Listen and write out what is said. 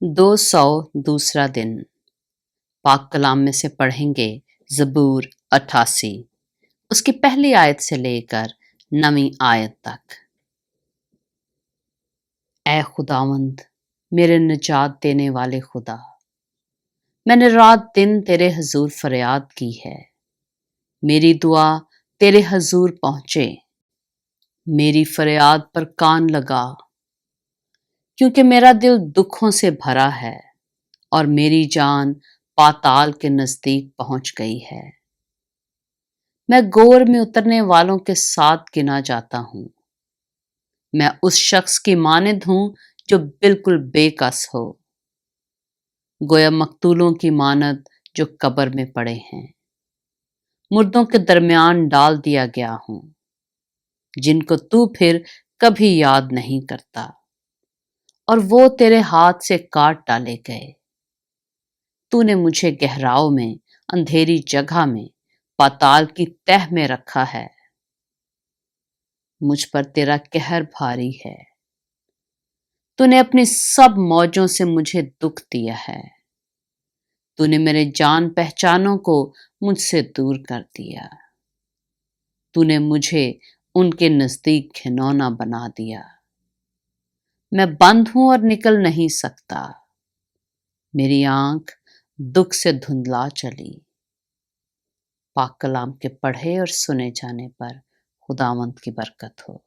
200 دن پاک کلام میں سے پڑھیں گے زبور 88، اس کی پہلی آیت سے لے کر 9ویں آیت تک۔ اے خداوند میرے نجات دینے والے خدا، میں نے رات دن تیرے حضور فریاد کی ہے، میری دعا تیرے حضور پہنچے، میری فریاد پر کان لگا، کیونکہ میرا دل دکھوں سے بھرا ہے اور میری جان پاتال کے نزدیک پہنچ گئی ہے۔ میں گور میں اترنے والوں کے ساتھ گنا جاتا ہوں، میں اس شخص کی مانند ہوں جو بالکل بے کس ہو، گویا مقتولوں کی مانند جو قبر میں پڑے ہیں، مردوں کے درمیان ڈال دیا گیا ہوں، جن کو تو پھر کبھی یاد نہیں کرتا، اور وہ تیرے ہاتھ سے کاٹ ڈالے گئے۔ تو نے مجھے گہراؤ میں، اندھیری جگہ میں، پاتال کی تہ میں رکھا ہے۔ مجھ پر تیرا قہر بھاری ہے، تو نے اپنی سب موجوں سے مجھے دکھ دیا ہے، تو نے میرے جان پہچانوں کو مجھ سے دور کر دیا، تو نے مجھے ان کے نزدیک گھنونا بنا دیا۔ میں بند ہوں اور نکل نہیں سکتا، میری آنکھ دکھ سے دھندلا چلی۔ پاک کلام کے پڑھے اور سنے جانے پر خداوند کی برکت ہو۔